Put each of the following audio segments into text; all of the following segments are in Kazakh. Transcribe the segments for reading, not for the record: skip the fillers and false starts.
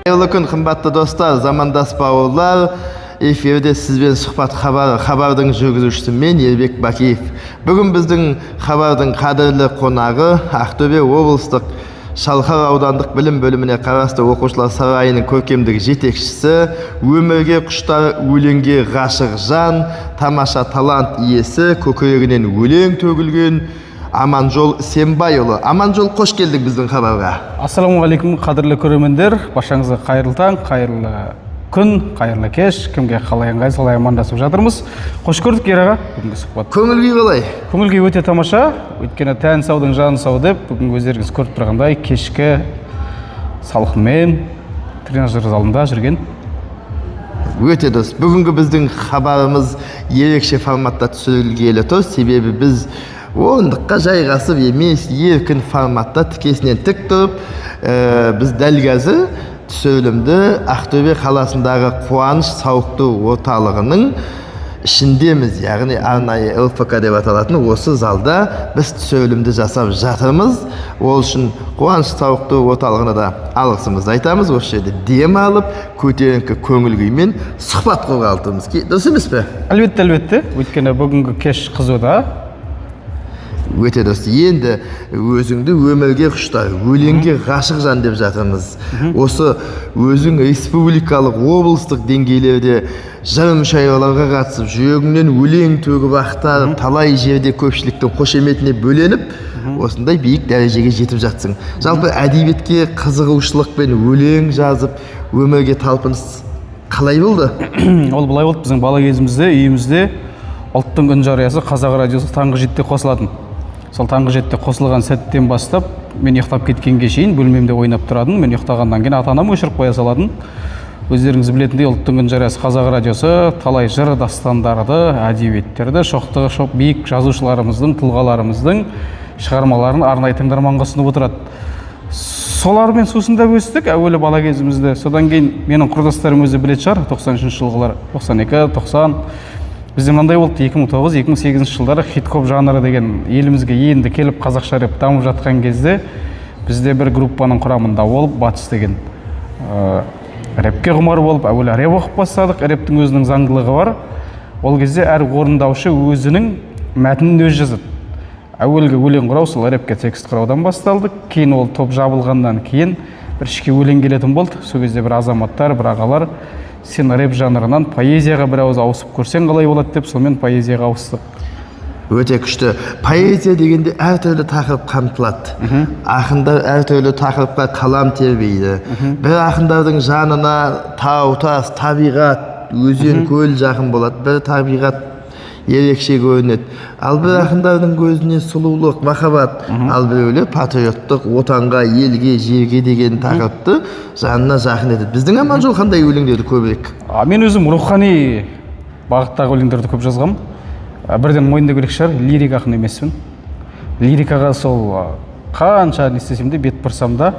Hayırlı күн, қымбатты достар, замандас бауырлар. Эфирде сізбен сұхбат хабардың жүргізушісі мен Ербек Бакиев. Бүгін біздің хабардың қадірлі қонағы Ақтөбе облыстық Шалқар аудандық білім бөліміне қарасты оқушылар сарайының көркемдік жетекшісі, өмірге құштар, өлеңге ғашық жан, тамаша талант иесі, көкірегінен өлең төгілген Аманжол Сембайұлы. Аманжол, қош келдік біздің хабарға. Ассалаумағалейкум, қадірлі көрермендер. Башыңызға қайырлы таң, қайырлы күн, қайырлы кеш. Кімге қалай ыңғай солай амандасып жатырмыз. Қош көрдік Ераға. Бүгінгі сұхбат. Көңіл күй қалай? Көңіл күй өте тамаша. Өйткені тән саудың жаны сау деп, бүгін өздеріңіз көріп тұрғандай кешкі салқынмен тренажер залында жүрген. Өте дұрыс. Бүгінгі біздің хабарымыз ерекше форматта түсірілгелі тұр. Себебі біз орындыққа жайғасып емес, еркін форматта тікесінен тік тұрып, біз дәл қазір түсірілімді Ақтөбе қаласындағы Қуаныш сауықтыру орталығының ішіндеміз, яғни арнайы ЛФК деп аталатын осы залда біз түсірілімді жасап жатырмыз. Ол үшін Қуаныш сауықтыру орталығына да алғысымызды айтамыз. Осы жерде дем алып, көтеріңкі көңіл күймен сұхбат құрғалы тұрмыз. Дұрыс емес пе? Әлбетте. Өйткені бүгінгі кеш қызуда. Өте дұрыс. Енді өзіңді өмірге құштар, өлеңге ғашық жан деп жатырмыз. Осы өзің республикалық, облыстық деңгейлерде жыр мүшәйраларға қатысып, жүрегіңнен өлең төгіп ақтарып, талай жерде көпшіліктің қошеметіне бөленіп, осындай биік дәрежеге жетіп жатсың. Жалпы әдебиетке қызығушылықпен өлең жазып, өмірге талпыныс қалай болды? Ол былай болды, біздің бала кезімізде үйімізде ұлттың үн жариясы Қазақ радиосы таңғы 7-те қосылатын. Сол таңғы 7-те қосылған сәттен бастап, мен ұйықтап кеткенге шейін бөлмемде ойнап тұрадым. Мен ұйықтағаннан кейін ата-анам өшіріп қоя салатын. Өздеріңіз білетіндей, ұлттың үн жариясы Қазақ радиосы талай жыр дастандарды, әдебиеттерді, шоқтығы шоқ биік жазушыларымыздың, тұлғаларымыздың шығармаларын арнайы тыңдарманға ұсынып отырады. Солармен сусындап өстік, әуелі бала кезімізде. Содан кейін менің құрдастарым өзі білет шығар, 93 жылғылар, 92, 90. Бізде мынандай болды, 2009-2008 жылдары хит-хоп жанры деген елімізге енді келіп қазақша рэп дамып жатқан кезде бізде бір группаның құрамында болып, Батыс деген рэпке құмар болып, әуелі рэп оқып бастадық. Рэптің өзінің заңдылығы бар. Ол кезде әр орындаушы өзінің мәтінін өзі жазады. Әуелгі өлең құрау, сол рэпке текст құраудан басталды. Кейін ол топ жабылғаннан кейін бір ішке өлең келетін болды. Сол кезде бір азаматтар, бір ағалар, сен рэп жанрынан поэзияға бір ауыз ауысып көрсең қалай болады деп, сонымен поэзияға ауыстық. Өте күшті. Поэзия дегенде әртүрлі тақырып қамтылады. Ақындар әртүрлі тақырыпқа қалам тербейді. Бір ақындардың жанына тау, тас, табиғат, өзен, көл жақын болады. Бір табиғат ерекше көрінеді. Ал бір ақындардың көзіне сұлулық, махаббат, ал біреулер патриоттық, отанға, елге, жерге деген тақырыпты жанына жақын етеді. Біздің Аманжол қандай өлеңдерді көбірек? Мен өзім рухани бағыттағы өлеңдерді көп жазғам. Бірден мойындау керек шығар, лирик ақын емеспін. Лирикаға сол қанша не істесем де, бет бұрсам да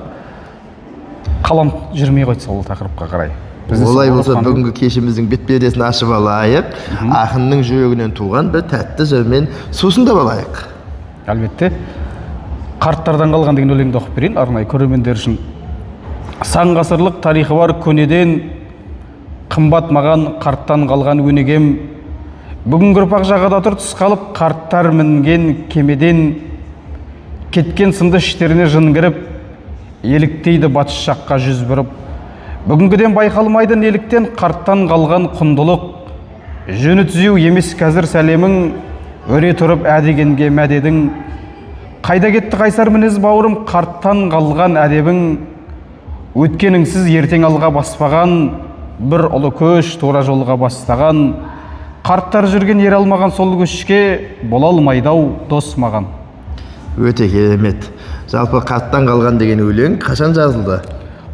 қалам жүрмей қойды сол тақырыпқа қарай. Олай болса, бүгінгі кешіміздің бет-пердесін ашып алайық. Ақынның жүрегінен туған бір тәтті жырмен сусындап алайық. Әлбетте. Қарттардан қалған деген өлеңді оқып берейін, арнайы көрермендер үшін. Сан ғасырлық тарихы бар көнеден, қымбат маған қарттан қалған өнегем. Бүгінгі ұрпақ жағада тұр түс қалып, қарттар мінген кемеден, кеткен сынды іштеріне жын кіріп, еліктейді батыс жаққа жүз бұрып. Бүгінгіден байқалмайды неліктен қарттан қалған құндылық. Жөні түзеу емес қазір сәлемің, өре тұрып әдегенге мәдедің. Қайда кетті қайсар мінез бауырым, қарттан қалған әдебің. Өткеніңсіз ертең алға баспаған, бір ұлы көш тура жолға бастаған. Қарттар жүрген ер алмаған сол көшке, бола алмайдау дос маған. Өте керемет. Жалпы қарттан қалған деген өлең қашан жазылды?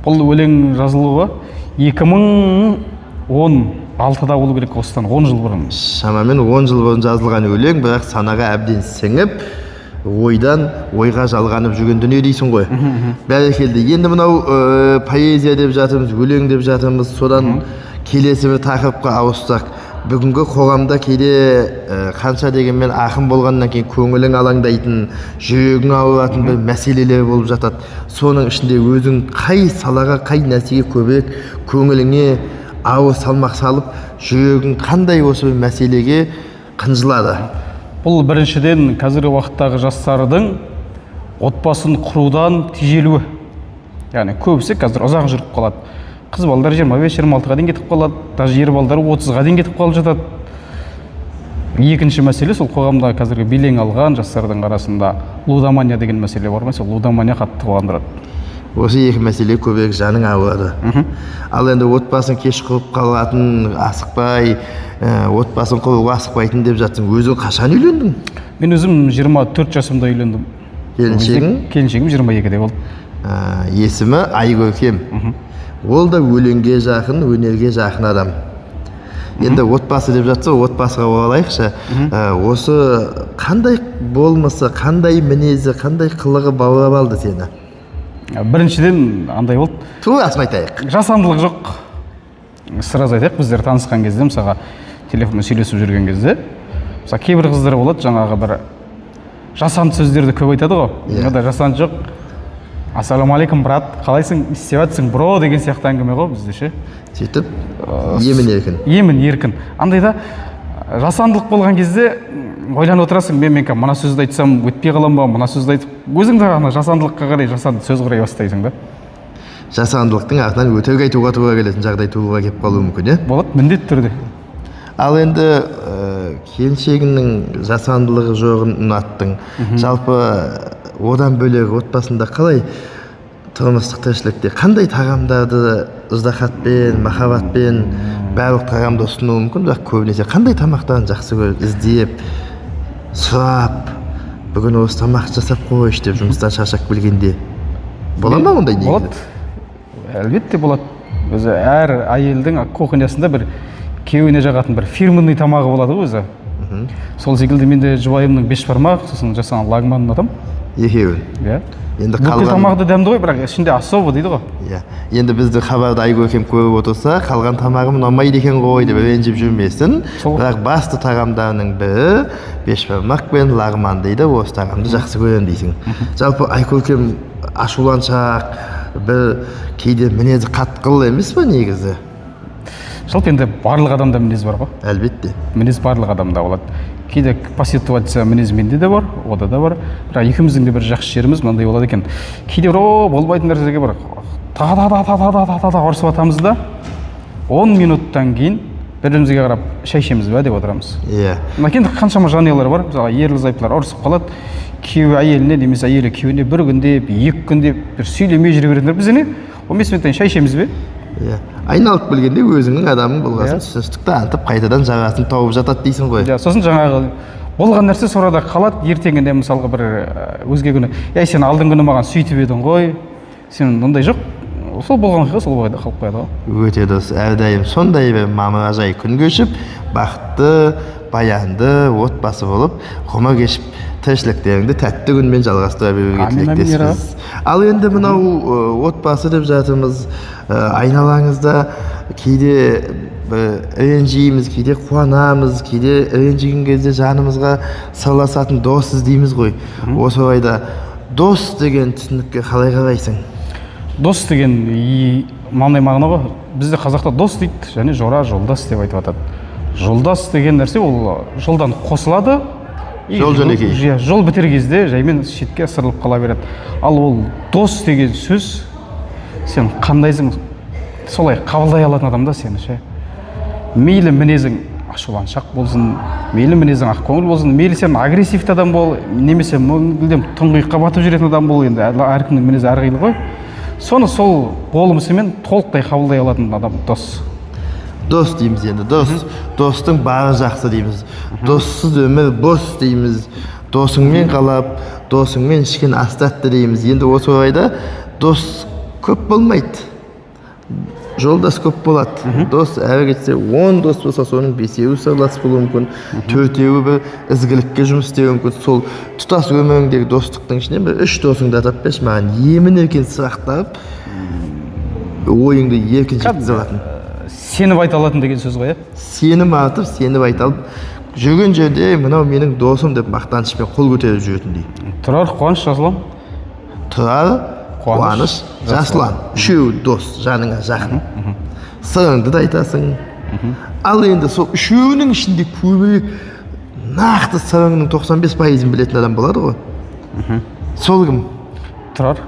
Бұл өлең жазылуы 2016-да болу керек, осыдан 10 жыл бұрын. Шамамен 10 жыл бұрын жазылған өлең, бірақ санаға әбден сіңіп, ойдан ойға жалғанып жүрген дүние дейсің ғой. Бәрекелді. Енді мынау поэзия деп жатырмыз, өлең деп жатырмыз, содан келесі бір тақырыпқа ауыссақ. бүгінгі қоғамда кейде қанша дегенмен ақын болғаннан кейін көңілің алаңдайтын, жүрегің ауыратын бір мәселелер болып жатады. Соның ішінде өзің қай салаға, қай нәрсеге көбірек көңіліңе ауыр салмақ салып, жүрегің қандай осы бір мәселеге қынжылады? Бұл біріншіден қазіргі уақыттағы жастардың отбасын құрудан тежелуі. Яғни көбісі қазір ұзақ жүріп қалады. Қыз балдар 25-26-ға дейін кетіп қалады, даже ер балдар 30-ға дейін кетіп қалып жатады. Екінші мәселе сол қоғамда қазіргі белең алған жастардың арасында лудомания деген мәселе бар ма? Сол лудомания қатты қуандырады. Осы екі мәселе көбірек жаның ауырады. Ал енді отбасын кеш құрып қалатын, асықпай, отбасын құруға асықпайтын деп жатсың. Өзің қашан үйлендің? Мен өзім 24 жасымда үйлендім. Келіншегің? Келіншегім 22-де болды. Есімі Айгөркем. Ол да өлеңге жақын, өнерге жақын адам. Енді отбасы деп жатса, отбасыға оралайықшы. Осы қандай болмысы, қандай мінезі, қандай қылығы баурап алды сені? Біріншіден андай болды. Турасын айтайық. Жасандылық жоқ. Сразу айтайық, біздер танысқан кезде, мысалға телефонмен сөйлесіп жүрген кезде, мысалы кейбір қыздар болады, жаңағы бір жасанды сөздерді көп айтады ғой. Онда жасанды жоқ. Ассалаумағалейкум, брат, қалайсың, істеп жатсың, бро деген сияқты әңгіме ғой бізде ше. Сөйтіп, емін-еркін. Емін-еркін. Андайда жасандылық болған кезде ойланып отырасың, мен мына сөзді айтсам өтпей қалам ба, мына сөзді айтып, өзің де ана жасандылыққа қарай жасанды сөз құрай бастайсың да. Жасандылықтың артынан өтірік айтуға тура келетін жағдай тууға келіп қалуы мүмкін, иә? Болады, міндетті түрде. Ал енді келіншегіңнің жасандылығы жоғын ұнаттың. Жалпы одан бөлек отбасында қалай тұрмыстық тіршілікте қандай тағамдарды ыждахатпен, махаббатпен барлық тағамды ұсынуы мүмкін, бірақ көбінесе қандай тамақтарын жақсы көріп, іздеп, сұрап, бүгін осы тамақ жасап қойшы деп жұмыстан шаршап келгенде бола ма ондай негізі? Болады, әлбетте болады. Өзі әр әйелдің кухнясында бір күйеуіне жағатын бір фирменный тамағы болады ғой өзі. Сол секілді менде жұбайымның бешбармақ, сосын жасаған лагман ұнатамын. Екеуін. Иә. Енді бүкіл тамағы дәмді ғой, бірақ ішінде особо дейді ғой. Иә. Енді бізді хабарда Айгөркем көріп отырса, қалған тамағым ұнамайды екен ғой деп ренжіп жүрмесін. Бірақ басты тағамдарының бірі бешбармақ пен лагман дейді. Осы тағамды жақсы көремін дейсің. Жалпы Айгөркем ашуланшақ, бір кейде мінезі қатқыл емес па негізі? Жалпы енді барлық адамда мінез бар ғой. Әлбетте. Мінез барлық адамда болады. Кейде по ситуация мінез менде де бар, ода да бар. Бірақ екеуміздің де бір жақсы жеріміз мынандай болады екен. Кейде болмайтын нәрсеге бар. Та ұрысып жатамыз да 10 минуттан кейін бір-бірімізге қарап шай ішеміз бе деп отырамыз. Иә. Енді қаншама жанұялар бар. Мысалы ерлі-зайыптылар ұрысып қалады. Күйеуі әйеліне немесе әйелі күйеуіне бір күнде, екі күнде бір сөйлемей жүре беретіндер. Біз не 15 минуттан шай ішеміз бе? Иә. Айналып келгенде өзіңнің адамың болғасын, түсіністікті антып қайтадан жағасын тауып жатады дейсің ғой. Иә, сосын жаңағы болған нәрсе сонда қалады. Ертеңінде мысалға бір өзге күні, сен алдың күні маған сөйтіп едің ғой, сен ондай жоқ. Сол болған оқиға сол бойда қалып қояды ғой. Өте дұрыс. Әрдайым сондай бір мамыражай күн кешіп, бақытты, баянды отбасы болып, ғұмыр кешіп, тіршіліктеріңді тәтті күнмен жалғастыра беруге тілектеспіз. Ал енді мынау отбасы деп жатырмыз, айналаңызда кейде ренжиміз, кейде қуанамыз, кейде ренжіген кезде жанымызға сырласатын дос іздейміз ғой. Осы орайда дос деген түсінікке қалай қарайсың? Дос деген мынандай мағына ғой. Бізде қазақта дос дейді, және жора, жолдас деп айтып жатады. Жолдас деген нәрсе ол жолдан қосылады. Жол-жөнекей. Жол бітер кезде жаймен шетке ысырылып қала береді. Ал ол дос деген сөз сен қандайсың, солай қабылдай алатын адам да сені ше. Мейлі мінезің ашуланшақ болсын, мейлі мінезің ақкөңіл болсын, мейлі сен агрессивті адам бол, немесе мүлдем тұңғиыққа батып жүретін адам бол, енді әркімнің мінезі әрқилы ғой. Соны сол болмысымен толықтай қабылдай алатын адам дос. Дос дейміз енді, достың бары жақсы дейміз. Доссыз өмір бос дейміз. Досыңмен қалап, досыңмен ішкен ас тәтті дейміз. Енді осы орайда дос көп болмайды. Жолдас көп болады. Дос әрі кетсе 10 дос болса, соның 5-еуі сырлас болуы мүмкін, 4-еуі бір ізгілікке жұмыс істеуі мүмкін. Сол тұтас өміріңдегі достықтың ішінен бір 3 досыңды атап берші маған, емін еркін сұрақтап, ойыңды еркін жеткізе алатын. сеніп айта алатын деген сөз ғой, иә? Сенім артып, сеніп айта алып, жүрген жерде мынау менің досым деп мақтанышпен қол көтеріп жүретін дейді. Тұрар, Қуаныш, Жасұлан. Тұрар, Қуаныш, Жасұлан. Үшеуі дос, жаныңа жақын. Сырыңды да айтасың. Ал енді сол үшеуінің ішінде көбірек нақты сырыңның 95%-ін білетін адам болады ғой. Сол кім? Тұрар.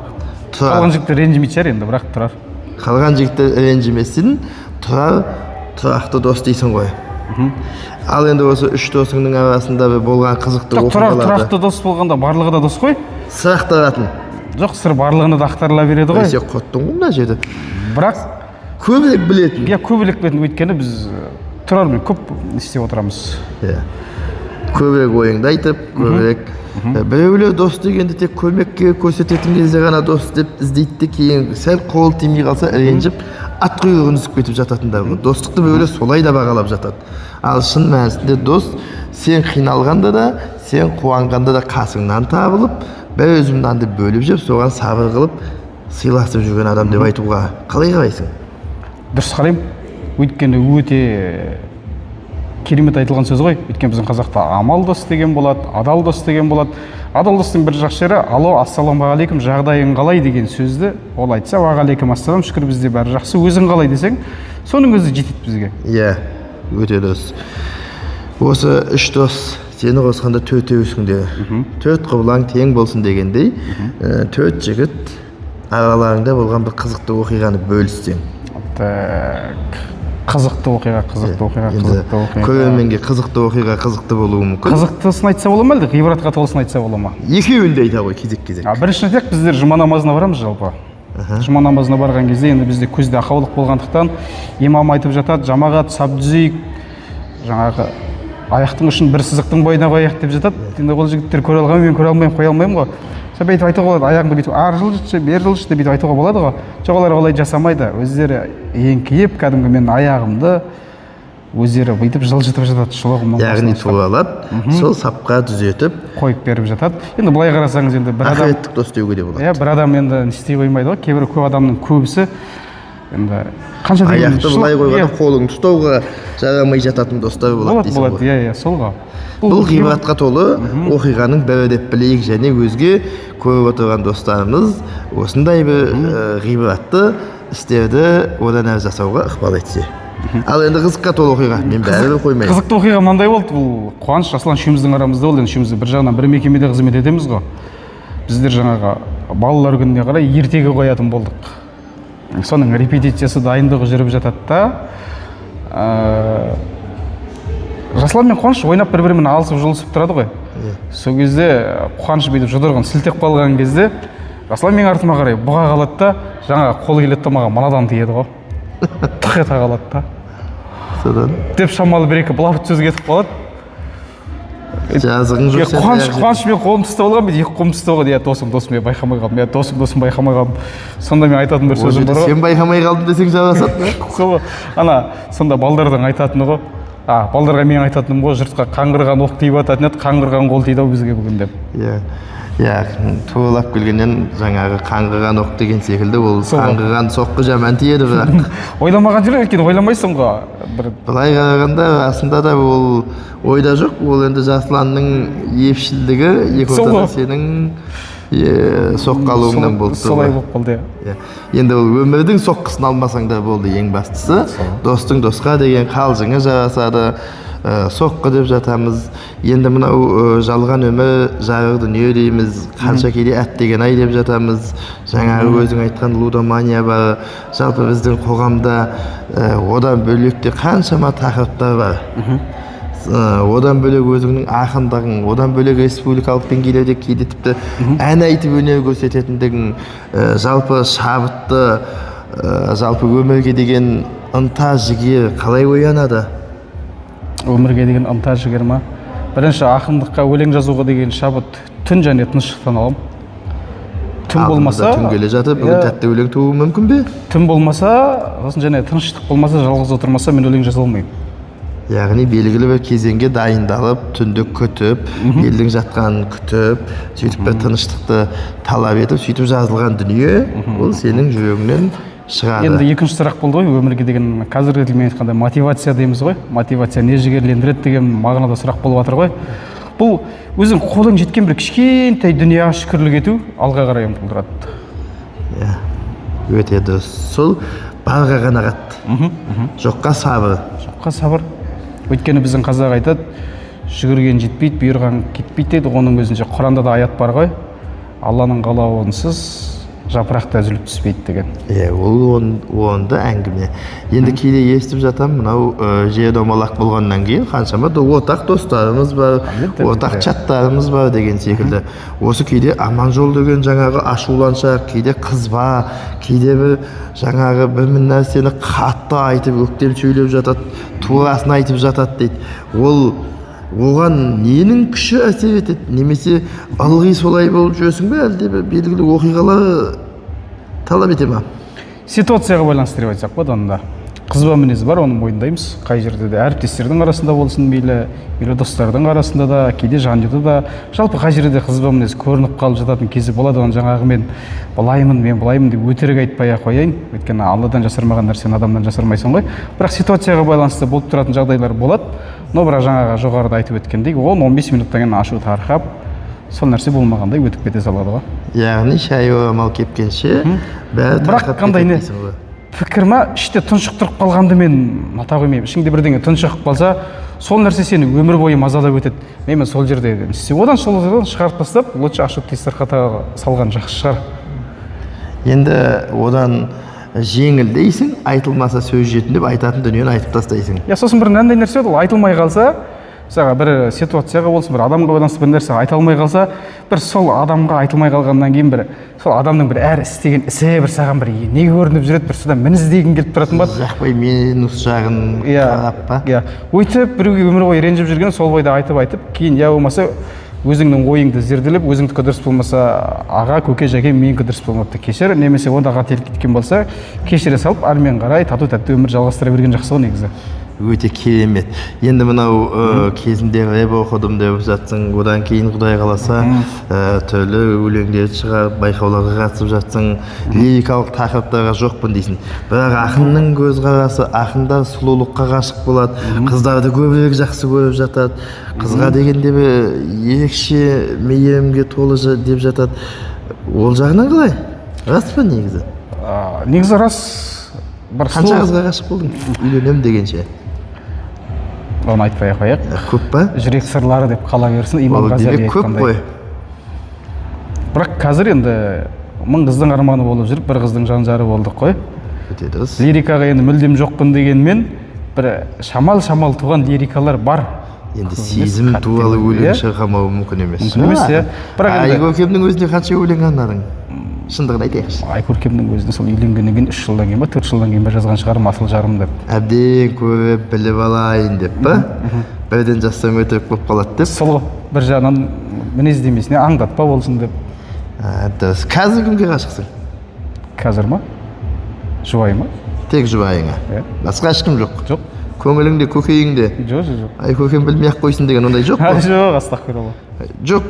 Қалған жігіттер ренжімейтін шығар енді, бірақ Тұрар. Қалған жігіттер ренжімесін, Тұрар тұрақты дос дейсің ғой. Ал енді осы үш досыңның арасында болған қызықты оқиғаларды. Тұрар тұрақты дос болғанда барлығы да дос қой? Сыр ақтаратын. Жоқ, сыр барлығына да ақтарыла береді ғой. Сен қоттың ғой мына жерде. Бірақ көбірек білетін. Иә, көбірек білетін, өйткені біз Тұрармен көп істеп отырамыз. Иә. Көбірек ойыңды айтып, көбірек біреулер дос дегенде тек көмекке көрсететін кезде ғана дос деп іздейді, кейін сәл қол тимей қалса ренжіп ат құйрығын үзіп кетіп жататындар ғой. Достықты біреулер солай да бағалап жатады. Ал шын мәнісінде дос сен қиналғанда да, сен қуанғанда да қасыңнан табылып, бір өзім нанды бөліп жеп, соған сабыр қылып, сыйласып жүрген адам деп айтуға қалай қарайсың? Дұрыс қараймын. Өйткені өте керемет айтылған сөз ғой. Өйткені біздің қазақта амал дос деген болады, адал дос деген болады. Адал достың бір жақсы жері алло, ассалаумағалейкум, жағдайың қалай деген сөзді ол айтса, уағалейкум ассалам, шүкір бізде бәрі жақсы, өзің қалай десең, соның өзі жетеді бізге. Иә, өте дос. Осы үш дос сені қосқанда төртеуісіңдер. Төрт құбылаң тең болсын дегендей, төрт жігіт араларыңда болған бір қызықты оқиғаны бөліссең. Қызықты оқиға. Көрерменге қызықты оқиға қызықты болуы мүмкін. Қызықтысын айтса бола ма әлде ғибратқа толысын айтса бола ма? Екеуін де айта ғой, кезек-кезек. Бірінші айтайық, біздер жұма намазына барамыз жалпы. Жұма намазына барған кезде енді бізде көзде ақаулық болғандықтан имам айтып жатады, жамағат сап түзейік, жаңағы аяқтың ұшын бір сызықтың бойына қояйық деп жатады. Енді ол жігіттер көре алған, мен көре алмаймын, қоя алмаймын ғой. Сөйтіп айтуға болады, аяғыңды бүйтіп ар жылжытшы, бер жылжытшы деп бүйтіп айтуға болады ғой. Жоқ, олар олай жасамайды. Өздері еңкейіп, кәдімгі менің аяғымды өздері бүйтіп жылжытып жатады, шұлығымның. Яғни туралап, сол сапқа түзетіп қойып беріп жатады. Енді былай қарасаңыз, енді бір адам ақыреттік дос деуге де болады. Иә, бір адам енді істей қоймайды ғой. Кейбір көп адамның көбісі енді қанша деген аяқты былай қойғанда қолың ұстауға жарамай жататын достар болады дейсің ғой. Болады, иә, сол ғой. Бұл ғибратқа толы оқиғаның бірі деп білейік, және өзге көріп отырған достарымыз осындай бір ғибратты істерді одан әрі жасауға ықпал етсе. Ал енді қызыққа толы оқиға, мен бәрібір қоймаймын. Қызықты оқиға мынандай болды, бұл Қуаныш, Жасұлан үшеуміздің арамызда болды. Үшеуміз бір жағынан бір мекемеде қызмет етеміз ғой. Біздер жаңағы балалар күніне қарай ертегі қоятын болдық. Соның репетициясы, дайындығы жүріп жатады да. Жасұлан мен Қуаныш ойнап бір-бірімен алысып жұлысып тұрады ғой. Сол кезде Қуаныш бүйтіп жұдырығын сілтеп қалған кезде Жасұлан менің артыма қарай бұға қалады да, жаңағы қолы келеді да маған мынадан тиеді ғой. Тық ете қалады да. Содан деп шамалы бір-екі былапыт сөз кетіп қалады. Жазығың жоқ сен. Қуаныш мен қолымды ұстап алған, мен екі қолымды ұстап алған. Досым мен байқамай қалдым. Досым байқамай қалдым. Сонда мен айтатын бір сөзім бар ғой. Сен байқамай қалдым десең жарасады. Сол сонда балдардың айтатыны ғой. Балдарға мен айтатыным ғой, жұртқа қаңғырған оқ тиіп жататын еді, қаңғырған қол тиді ау бізге бүгін деп. Иә, туралап келгеннен жаңағы қаңғырған оқ деген секілді, ол қаңғырған соққы жаман тиеді бірақ. Ойламаған жүрек, өйткені ойламайсың ғой. Былай қарағанда расында да ол ойда жоқ, ол енді Жасұланның епшілдігі, екі ортада сенің соққалуыңнан болды. Солай болып қалды. Енді ол өмірдің соққысын алмасаң да болды, ең бастысы. Достың досқа деген қалжыңы жарасады. Соққы деп жатамыз. Енді мынау жалған өмір, жарық дүние дейміз. Қанша кейде әттеген ай деп жатамыз. Жаңағы өзің айтқан лудомания бар. Жалпы біздің қоғамда одан бөлек қаншама тақырыптар бар. Одан бөлек өзіңнің ақындығың, одан бөлек республикалық деңгейлерде кейде тіпті ән айтып өнер көрсететіндігің, жалпы шабытты, жалпы өмірге деген ынта жігер қалай оянады? Өмірге деген ынта жігер ма? Бірінші ақындыққа өлең жазуға деген шабыт түн және тыныштықтан аламын. Түн болмаса, түн келе жатып, бүгін тәтті өлең тууы мүмкін бе? Түн болмаса, сосын және тыныштық болмаса, жалғыз отырмаса мен өлең жаза алмаймын. Яғни белгілі бір кезеңге дайындалып, түнді күтіп, елдің жатқанын күтіп, сөйтіп бір тыныштықты талап етіп, сөйтіп жазылған дүние, ол сенің жүрегіңнен шығады. Енді екінші сұрақ болды ғой, өмірге деген қазіргі тілмен айтқанда мотивация дейміз ғой. Мотивация не жігерлендіреді деген мағынада сұрақ болып жатыр ғой. Бұл өзің қолың жеткен бір кішкентай дүнияға шүкірлік ету алға қарай ұмтылдырады. Өте дұрыс. Сол барға қанағат. Жоққа сабыр. Жоққа сабыр. Өйткені біздің қазақ айтады, жүгірген жетпейді, бұйырған кетпейді дейді. Оның өзінше Құранда да аят бар ғой. Алланың қалауынсыз жапырақ та үзіліп түспейді деген. Ол онда әңгіме. Енді кейде естіп жатам, мынау жер домалақ болғаннан кейін қаншама ортақ достарымыз бар, ортақ чаттарымыз бар деген секілді. Осы кейде Аманжол деген жаңағы ашуланшақ, кейде қызба, кейде бір жаңағы бір нәрсені қатты айтып, өктем сөйлеп жатады, турасын айтып жатады дейді. Оған ненің күші әсер етеді? Немесе ылғи солай болып жүрсің бе, әлде белгілі оқиғалар талап ете ме? Ситуацияға байланысты деп айтсақ болады, онда қызба мінез бар, оны мойындаймыз. Қай жерде де әріптестердің арасында болсын, мейлі достардың арасында да, кейде жанұяда да, жалпы қай жерде қызба мінез көрініп қалып жататын кезі болады. Оны жаңағы мен былаймын деп өтірік айтпай ақ қояйын. Өйткені Алладан жасырмаған нәрсені адамдан жасырмайсың ғой. Бірақ ситуацияға байланысты болып тұратын жағдайлар болады. Но бірақ жаңағы жоғарыда айтып өткендей, 10-15 минуттан кейін ашу тарқап, сол нәрсе болмағандай өтіп кете салады ғой. Яғни шай орамал кепкенше бәрі бірақ қандай не пікір ма, іште тұншықтырып қалғанды мен ұната қоймаймын. Ішіңде бірдеңе тұншығып қалса, сол нәрсе сені өмір бойы мазалап өтеді. Мен сол жерде одан сол жерден шығарып тастап, лучше ашу тарқата салған жақсы шығар. Енді одан жеңіл дейсің, айтылмаса сөз жетін деп айтатын дүниені айтып тастайсың. Сосын бір мынандай нәрсе ол айтылмай қалса, мысалға бір ситуацияға болсын, бір адамға байланысты бір нәрсе айта алмай қалса, бір сол адамға айтылмай қалғаннан кейін бір сол адамның бір әр істеген ісі бір саған бір не көрініп жүреді, бір содан мін іздегің келіп тұратын ба? Жақпай минус жағын қарап па? Өйтіп біреуге өмір бойы ренжіп жүрген сол бойда айтып, кейін болмаса өзіңнің ойыңды зерделеп, өзіңдікі дұрыс болмаса, аға, көке, жәке, менікі дұрыс болмапты, кешір, немесе онда қателік кеткен болса, кешіре салып, әрмен қарай тату-тәтті өмір жалғастыра берген жақсы ғой негізі. Өте керемет. Енді мынау кезінде рэп оқыдым деп жатсың, одан кейін Құдай қаласа түрлі өлеңдер шығарып, байқауларға қатысып жатсың, лирикалық тақырыптарға жоқпын дейсің. Бірақ ақынның көзқарасы, ақындар сұлулыққа ғашық болады, қыздарды көбірек жақсы көріп жатады, қызға дегенде ерекше мейірімге толы деп жатады. Ол жағынан қалай? Рас па негізі? Негізі рас. Қанша қызға ғашық болдың? Үйленем дегенше. Оны айтпай ақ қояйық. Көп па? Жүрек сырлары деп қала берсін, Имам Ғазали айтқандай. Бірақ қазір енді 1000 қыздың арманы болып жүріп, бір қыздың жан-жары болдық қой. Өте дұрыс. Лирикаға енді мүлдем жоқпын дегенмен, бір шамал туған лирикалар бар. Енді сезім туралы өлең шығармауы мүмкін емес. Мүмкін емес, иә. Айкөркемнің өзіне қанша өлең арнадың? Шындығын айтайықшы. Айкөркемнің өзіне сол үйленгеннен кейін 3 жылдан кейін ба, 4 жылдан кейін ба жазған шығарым асыл жарым деп. Әбден көріп біліп алайын деп па? Бірден жазсаң өтірік болып қалады деп. Сол бір жағынан мінездемесіне аңдатпа болсын деп. Дұрыс. Қазір кімге ғашықсың? Қазір ма? Жұбайыма? Тек жұбайыңа. Басқа ешкім жоқ. Жоқ. Көңіліңде, көкейіңде. Жоқ. Айкөркем білмей ақ қойсын деген ондай жоқ қой. Жоқ, астағфиралла. Жоқ,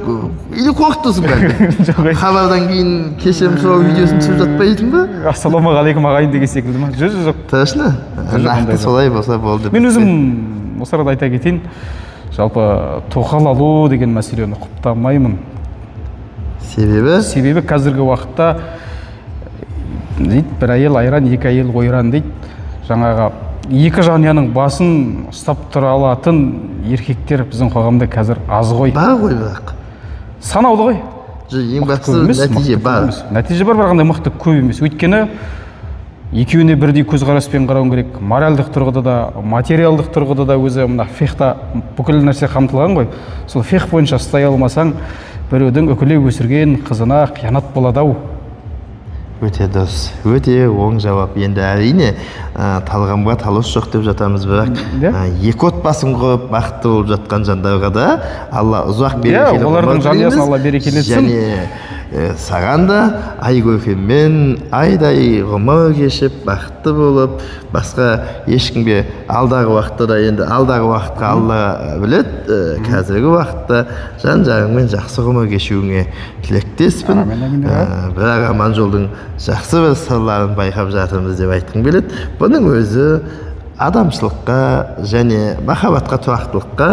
или қорқытасың бәлкім. Хабардан кейін кешірім сұрау видеосын түсіріп жатпайсың ба? Ассалаумағалейкум ағайын деген секілді ма? Жоқ. Точно? Нақты солай болса болды. Мен өзім осы арада айта кетейін, жалпы тоқал алу деген мәселені құптамаймын. Себебі қазіргі уақытта дейді, бір әйел айран, 2 әйел ойран дейді. Жаңағы 2 жанұяның басын ұстап тұра алатын еркектер біздің қоғамда қазір аз ғой. Бар ғой бірақ. Санаулы ғой. Ең бастысы нәтиже бар. Нәтиже бар, бірақ мықты көп емес. Өйткені екеуіне бірдей көзқараспен қарау керек. Моральдық тұрғыда да, материалдық тұрғыда да өзі мына фихта бүкіл нәрсе қамтылған ғой. Сол фих бойынша ұстай алмасаң, біреудің үкілеп өсірген қызына қиянат болады-ау. Өте дұрыс, өте оң жауап. Енді әрине талғамға талас жоқ деп жатамыз, бірақ 2 отбасын құрып бақытты болып жатқан жандарға да Алла ұзақ берекелі олардың жанұясын Алла берекелетсін. Және саған да Айкөркеммен айдай ғұмыр кешіп бақытты болып, басқа ешкімге алдағы уақытта да, енді алдағы уақытқа Алла біледі, қазіргі уақытта жан-жағыңмен жақсы ғұмыр кешуіңе тілектеспін. Бірақ Аманжолдың жақсы бір сырларын байқап жатырмыз деп айтқым келеді. Бұның өзі адамшылыққа және махаббатқа, тұрақтылыққа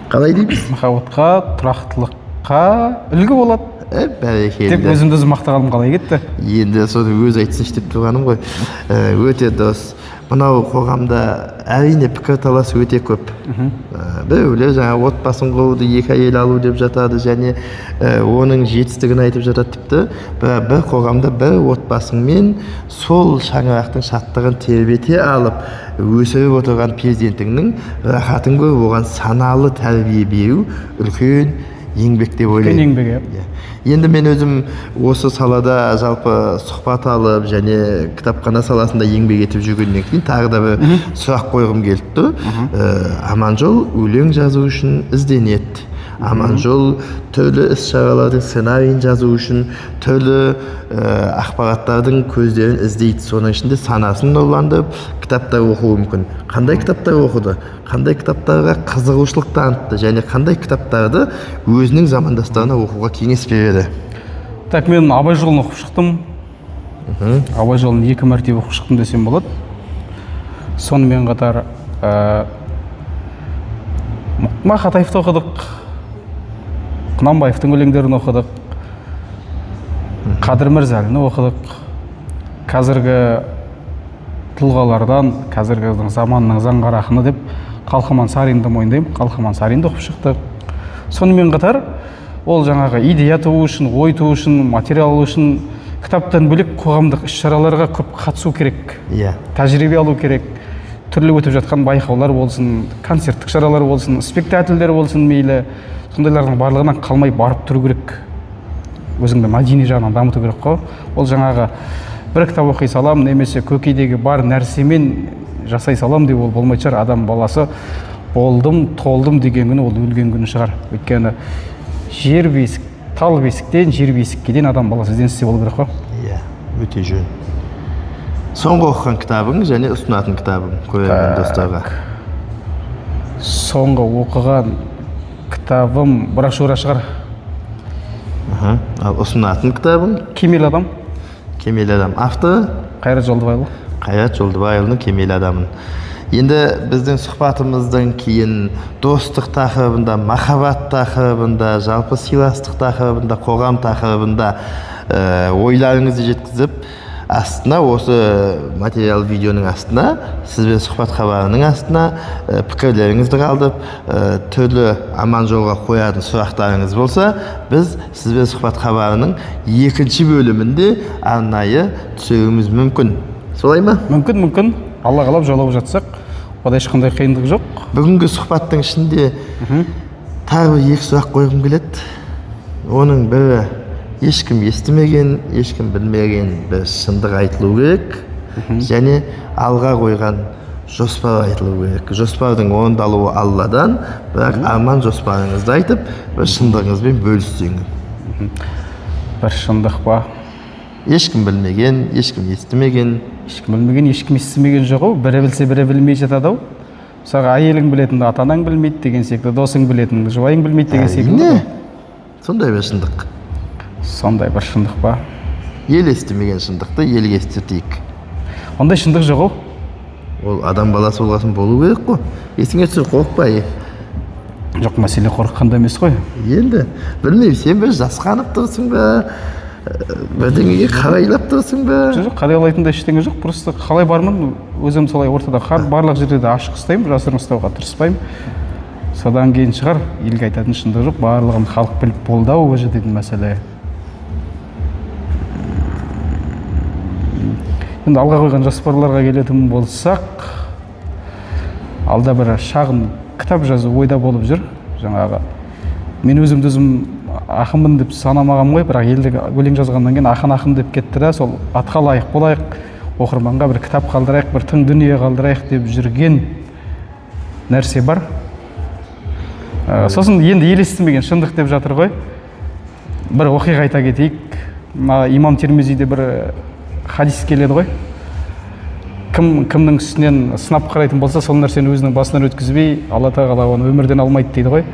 қалай дейміз? Махаббатқа, тұрақтылыққа үлгі болады. Бәрекелді. Тек өзімді өзім мақтағаным қалай кетті? Енді соны өзі айтсыншы деп тұрғаным ғой. Өте дұрыс. Мынау қоғамда әрине пікірталас өте көп. Біреулер жаңағы отбасын құруды, 2 әйел алу деп жатады және оның жетістігін айтып жатады тіпті. Бір қоғамда бір отбасыңмен сол шаңырақтың шаттығын тербете алып, өсіріп отырған перзентіңнің рахатын көріп, оған саналы тәрбие беру үлкен еңбек деп ойлаймын. Үлкен еңбек. Енді мен өзім осы салада жалпы сұхбат алып және кітапхана саласында еңбек етіп жүргеннен кейін тағы да бір сұрақ қойғым келіп тұр. Аманжол өлең жазу үшін ізденеді. Аманжол түрлі іс-шаралардың сценарийін жазу үшін түрлі ақпараттардың көздерін іздейді. Соның ішінде санасын нұрландырып, кітаптар оқуы мүмкін. Қандай кітаптар оқыды, қандай кітаптарға қызығушылық танытты және қандай кітаптарды өзінің замандастарына оқуға кеңес береді? Так, мен Абай жолын оқып шықтым. Абай жолын 2 мәртебе оқып шықтым десем болады. Сонымен қатар Мақатаевты оқыдық, Құнанбаевтың өлеңдерін оқыдық, Қадыр Мырзалины оқыдық. Қазіргі тұлғалардан, қазіргі заманның заңғар ақыны деп Қалқаман Саринді мойындаймын. Қалқаман Саринді оқып шықтық. Сонымен қатар ол жаңағы идея туу үшін, ой туу үшін, материал үшін кітаптан бөлек қоғамдық іс-шараларға көп қатысу керек. Тәжірибе алу керек. Түрлі өтіп жатқан байқаулар болсын, концерттік шаралар болсын, спектакльдер болсын мейлі, сондайлардың барлығынан қалмай барып тұру керек. Өзіңді мәдени жағынан дамыту керек қой. Ол жаңағы бір кітап оқи салам, немесе көкейдегі бар нәрсемен жасай салам деп ол болмайтын шығар. Адам баласы болдым, толдым деген күні ол өлген күні шығар. Өйткені жер бесік, тал бесіктен жер бесікке дейін адам баласы ізденісте болу керек қой. Өте жөн. Соңғы оқыған кітабың және ұсынатын кітабың көрермен достарға? Соңғы оқыған кітабым Брашура шығар. Ал ұсынатын кітабың? Кемел адам. Кемел адам. Авторы? Қайрат Жолдыбайұлы. Қайрат Жолдыбайұлының Кемел адамын. Енді біздің сұхбатымыздан кейін достық тақырыбында, махаббат тақырыбында, жалпы сыйластық тақырыбында, қоғам тақырыбында ойларыңызды жеткізіп, астына осы материал видеоның астына, сізбен сұхбат хабарының астына пікірлеріңізді қалдырып, түрлі Аманжолға қоятын сұрақтарыңыз болса, біз сізбен сұхбат хабарының 2-ші бөлімінде арнайы түсіруіміз мүмкін. Солай ма? Мүмкін. Алла қалап жолығып жатсақ, ода ешқандай қиындық жоқ. Бүгінгі сұхбаттың ішінде тағы 2 сұрақ қойғым келеді. Оның бірі ешкім естімеген, ешкім білмеген бір шындық айтылу керек, және алға қойған жоспар айтылу керек. Жоспардың орындалуы Алладан, бірақ арман жоспарыңызды айтып, бір шындығыңызбен бөліссеңіз. Бір шындық па? Ешкім білмеген, ешкім естімеген. Ешкім білмеген, ешкім естімеген жоқ. Бірі білсе, бірі білмей жатады. Мысалы, әйелің білетінді ата-анаң білмейді деген секілді, досың білетінді жұбайың білмейді деген секілді. Сондай бір шындық. Сондай бір шындық па? Ел естімеген шындықты елге естіртейік. Ондай шындық жоқ. Ол адам баласы болғасын болу керек қой. Есіңе түсір, қорықпа. Жоқ, мәселе қорыққанда емес қой. Енді білмеймін, сен бір жасқанып тұрсың ба, бірдеңеге қарайлап тұрсың ба? Жоқ, қарайлайтында ештеңе жоқ. Просто қалай бармын, өзім солай ортада барлық жерде ашық ұстаймын, жасырын ұстауға тырыспаймын. Содан кейін шығар, елге айтатын шындық жоқ, барлығын халық біліп болды ау өзі дейтін мәселе. Енді алға қойған жоспарларға келетін болсақ, алда бір шағын кітап жазу ойда болып жүр. Жаңағы мен өзімді өзім ақынмын деп санамағам ғой, бірақ елде өлең жазғаннан кейін ақын деп кетті да, сол атқа лайық болайық, оқырманға бір кітап қалдырайық, бір тың дүние қалдырайық деп жүрген нәрсе бар. Сосын енді ел естімеген шындық деп жатыр ғой. бір оқиға айта кетейік. Имам Термизиде бір хадис келеді ғой. Кімнің үстінен сынап қарайтын болса, сол нәрсені өзінің басынан өткізбей, Алла тағала оны өмірден алмайды дейді ғой.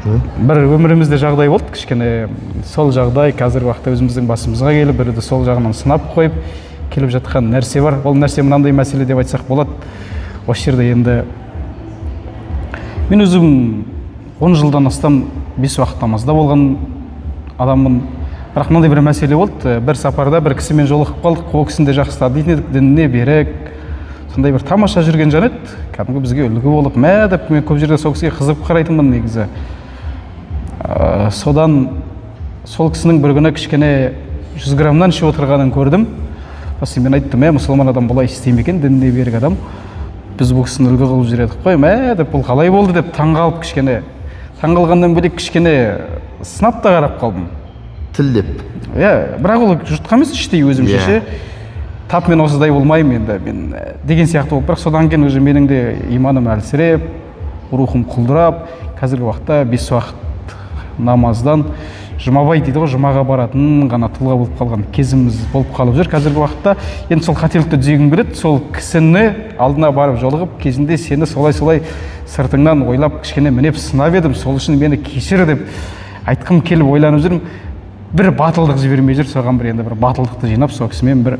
Бір өмірімізде жағдай болды, кішкене сол жағдай қазіргі уақытта өзіміздің басымызға келіп, бірді сол жағынан сынап қойып келіп жатқан нәрсе бар. Ол нәрсе мынандай мәселе деп айтсақ болады. Осы жерде енді мен өзім 10 жылдан астам 5 уақыт намазда болған адаммын. Бірақ мынандай бір мәселе болды. Бір сапарда бір кісімен жолығып қалдық. Ол кісіні де жақсы танитын едік, дініне берік. Сондай бір тамаша жүрген жан еді. Кәдімгі бізге үлгі болып, мә деп мен көп жерде сол кісіге қызығып қарайтынмын негізі. Содан сол кісінің бір күні кішкене 100 граммнан ішіп отырғанын көрдім. Сосын мен айттым, мұсылман адам бұлай істейме екен, дініне берік адам. Біз бұл кісіні үлгі қылып жүредік қой, мә деп бұл қалай болды деп таңғалып кішкене. Таңғалғаннан бөлек кішкене сынап та қарап қалдым. Тілдеп. Бірақ ол жұртқа емес, іштей өзімше ше. Тап мен осыдай болмаймын енді, мен деген сияқты болып, бірақ содан кейін уже менің де иманым әлсіреп, рухым құлдырап, қазіргі уақытта 5 уақыт намаздан жұмабай дейді ғой, жұмаға баратын ғана тұлға болып қалған кезіміз болып қалып жүр. Қазіргі уақытта енді сол қателікті түзегім келеді, сол кісіні алдына барып жолығып, кезінде сені солай-солай сыртыңнан ойлап кішкене мінеп сынап едім, сол үшін мені кешір деп айтқым келіп ойланып жүрмін. Бір батылдық жібермей жүр, соған бір енді бір батылдықты жинап, сол кісімен бір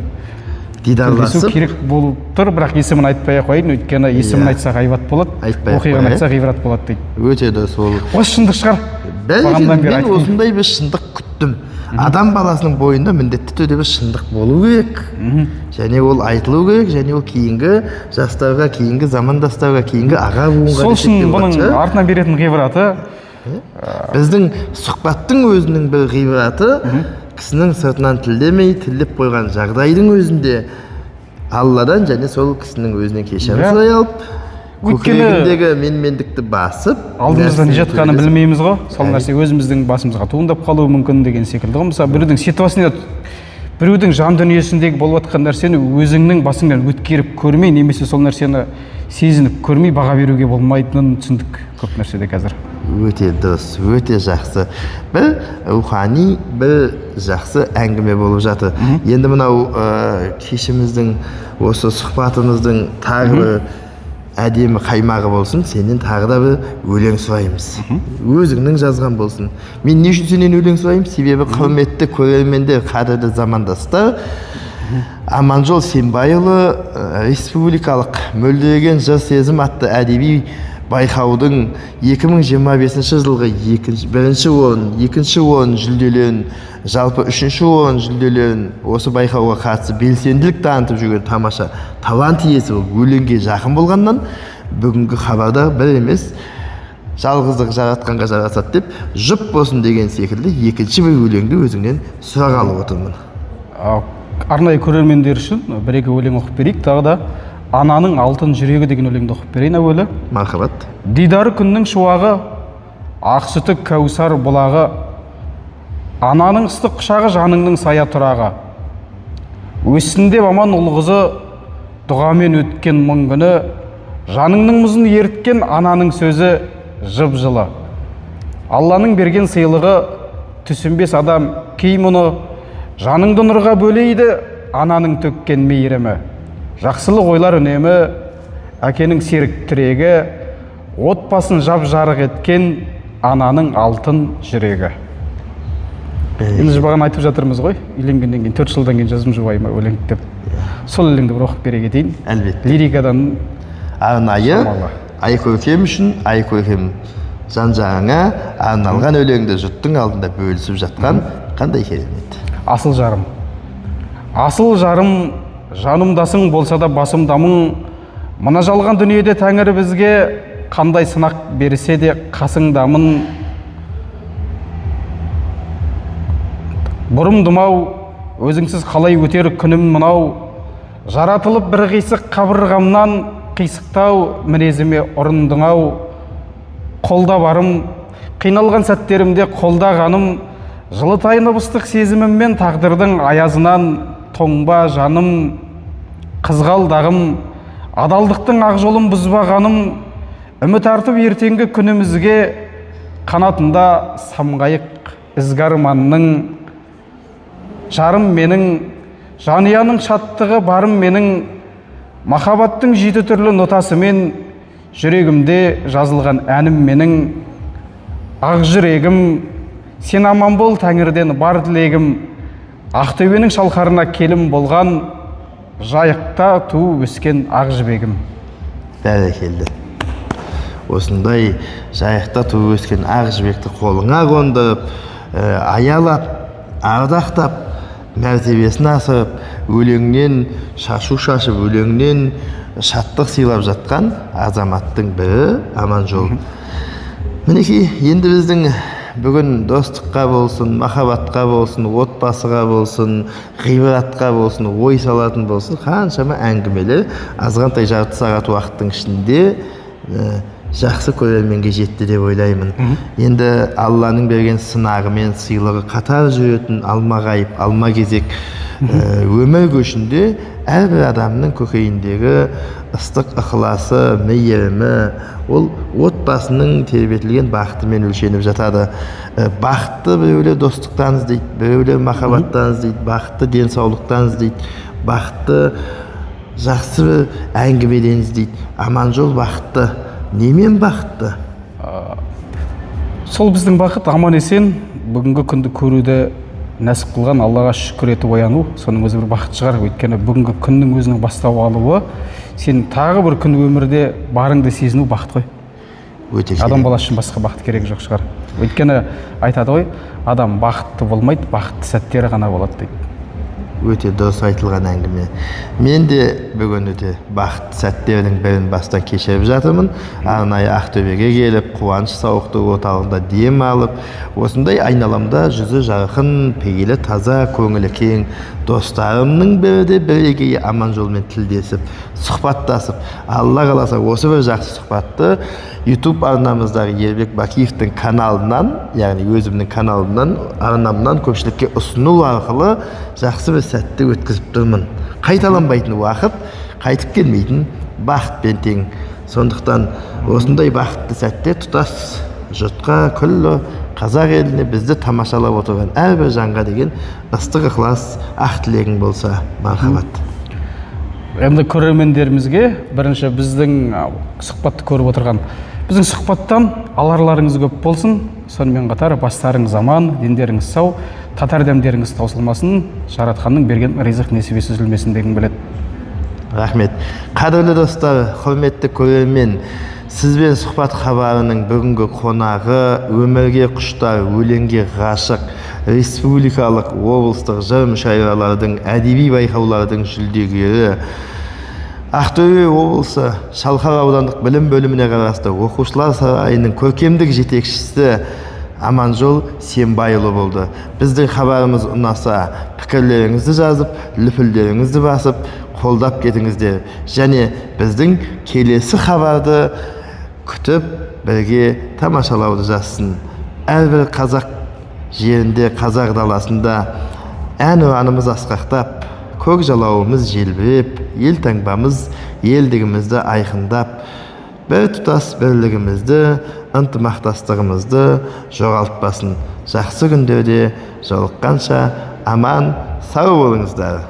дидарласып керек болып тұр, бірақ есімін айтпай қойын, өйткені есімін айтсақ ғайбат болады, оқиғаны айтсақ ғибрат болады дейді. Өте дұрыс ол. Осы шындық шығар. Мен осындай бір шындық күттім. Адам баласының бойында міндетті түрде бір шындық болу керек. Және ол айтылу керек, және ол кейінгі жастарға, кейінгі замандастарға, кейінгі аға буынға сол үшін бұның артынан беретін ғибраты. Біздің сұхбаттың өзінің бір ғибраты кісінің сыртынан тілдемей, тілдеп қойған жағдайдың өзінде Алладан және сол кісінің өзінен кешірім сұрай алып, көкірегіндегі менмендікті басып, алдымызда не жатқанын білмейміз ғой. Сол нәрсе өзіміздің басымызға туындап қалуы мүмкін деген секілді ғой. Мысалы, біреудің ситуациясында, біреудің жан дүниесіндегі болып жатқан нәрсені өзіңнің басыңнан өткеріп көрмей, немесе сол нәрсені сезініп көрмей баға беруге болмайтынын түсіндік көп нәрседе қазір. Өте дұрыс, өте жақсы. Бір рухани, бір жақсы әңгіме болып жатыр. Енді мынау кешіміздің, осы сұхбатымыздың тағы бір әдемі қаймағы болсын, сенен тағы да бір өлең сұраймыз. Өзіңнің жазған болсын. Мен не үшін сенен өлең сұраймын? Себебі құрметті көрермендер, қадірлі замандастар, Аманжол Сембайұлы республикалық мөлдіреген жыр сезім атты әдеби байқаудың 2025 жылғы бірінші орын, екінші орын жүлделерін, жалпы үшінші орын жүлделерін осы байқауға қатысып белсенділік танытып жүрген тамаша талант иесі өлеңге жақын болғаннан, бүгінгі хабарда бір емес, жалғыздық жаратқанға жарасады деп, жұп болсын деген секілді екінші бір өлеңді өзіңнен сұрағалы отырмын. Арнайы көрермендер үшін бір-екі өлең оқып берейік. Тағы да Ананың алтын жүрегі деген өлеңді оқып берейін әуелі. Мархабат. Дидары күннің шуағы, ақ сүті кәусар бұлағы, ананың ыстық құшағы жаныңның сая тұрағы. Өссінде аман ұлғызы, дұғамен өткен мың күні, жаныңның мұзын ерткен ананың сөзі жып жылы. Алланың берген сыйлығы, түсінбес адам кей мұны, жаныңды нұрға бөлейді ананың төккен мейірімі. Жақсылық ойлар үнемі, әкенің серік тірегі, отбасын жап жарық еткен ананың алтын жүрегі. Енді бағана айтып жатырмыз ғой, үйленгеннен кейін 4 жылдан кейін жазым жұбайыма өлең деп. Сол өлеңді бір оқып бере кетейін. Әлбетте. Лирикадан арнайы Айкөркем үшін, Айкөркем жан-жағыңа арналған өлеңді жұрттың алдында бөлісіп жатқан қандай керемет. Асыл жарым. Асыл жарым, жанымдасың болса да басымдамың, мына жалған дүниеде Тәңір бізге қандай сынақ берсе де қасыңдамын. Бұрымдымау, өзіңсіз қалай өтер күнім мынау, жаратылып бір қисық қабырғамнан қисықтау мінезіме ұрындың-ау. Қолда барым, қиналған сәттерімде қолдағаным, жылытайын ыстық сезіміммен тағдырдың аязынан тоңба жаным, қызғалдағым, адалдықтың ақ жолын бұзбағаным, үміт артып ертеңгі күнімізге қанатында самғайық ізгарманның, жарым менің, жанияның шаттығы барым менің, махаббаттың 7 түрлі нотасымен жүрегімде жазылған әнім менің, ақ жүрегім, сен аман бол тәңірден бар тілегім, Ақтөбенің шалқарына келім болған, жайықта туып өскен ақ жібегім. Бәрекелді. Осындай жайықта туып өскен ақ жібекті қолыңа қондырып, аялап, ардақтап, мәртебесін асырып, өлеңнен шашу шашып, өлеңнен шаттық сыйлап жатқан азаматтың бірі Аманжол. Мінекей, енді біздің бүгін достыққа болсын, махаббатқа болсын, отбасыға болсын, ғибратқа болсын, ой салатын болсын, қаншама әңгімелер азғантай жарты сағат уақыттың ішінде жақсы көрерменге жетті деп ойлаймын. Енді Алланың берген сынағы мен сыйлығы қатар жүретін алма-ғайып, алма-кезек өмір көшінде әрбір адамның көкейіндегі ыстық ықыласы, мейірімі, ол отбасының тербетілген бақытымен өлшеніп жатады. Бақытты біреулер достықтан іздейді, біреулер махаббаттан іздейді, бақытты денсаулықтан іздейді, бақытты жақсы бір әңгімеден іздейді. Аманжол бақытты. Немен бақытты? Сол біздің бақыт аман есен бүгінгі күнді көруді нәсіп қылған Аллаға шүкір етіп ояну, соның өзі бір бақыт шығар. Өйткені бүгінгі күннің өзінің бастау алуы, сен тағы бір күн өмірде барыңды сезіну бақыт қой. Адам баласы үшін басқа бақыт керек жоқ шығар. Өйткені айтады ғой, адам бақытты болмайды, бақытты сәттері ғана болады дейді. Өте дұрыс айтылған әңгіме. Мен де бүгін өте бақытты сәттердің бірін бастан кешіріп жатырмын. Арнайы Ақтөбеге келіп, қуаныш сауықтыру орталығында дем алып, осындай айналамда жүзі жарқын, пейілі таза, көңілі кең достарымның бірі де бірегейі Аманжолмен тілдесіп, сұхбаттасып, Алла қаласа осы бір жақсы сұхбатты YouTube арнамыздағы Ербек Бакиевтің каналынан, яғни өзімнің каналымнан, арнамнан көпшілікке ұсыну арқылы жақсы бір сәтті өткізіп тұрмын. Қайталанбайтын уақыт, қайтып келмейтін бақытпен тең. Сондықтан осындай бақытты сәтте тұтас жұртқа, күллі қазақ еліне бізді тамашалап отырған әрбір жанға деген ыстық ықылас, ақ тілегің болса, мархабат. Енді көрермендерімізге бірінші біздің сұхбатты көріп отырған біздің сұхбаттан аларларыңыз көп болсын, сонымен қатар бастарыңыз аман, дендеріңіз сау, татар дәмдеріңіз таусылмасын, жаратқанның берген ризық несібесі үзілмесін дегім келеді. Рахмет. Қадірлі достар, құрметті көрермен, сізбен сұхбат хабарының бүгінгі қонағы, өмірге құштар, өлеңге ғашық, республикалық, облыстық жыр мүшайралардың, әдеби байқаулардың жүлдегері, Ақтөбе облысы Шалқар аудандық білім бөліміне қарасты оқушылар сарайының көркемдік жетекшісі Аманжол Сембайұлы болды. Біздің хабарымыз ұнаса, пікірлеріңізді жазып, лүпілдеріңізді басып, қолдап кетіңіздер. Және біздің келесі хабарды күтіп, бірге тамашалауды жазсын. Әрбір қазақ жерінде, қазақ даласында ән ұранымыз асқақтап, көк жалауымыз желбіреп, ел таңбамыз елдігімізді айқындап, бір тұтас бірлігімізді, ынтымақтастығымызды жоғалтпасын. Жақсы күндерде жолыққанша аман сау болыңыздар.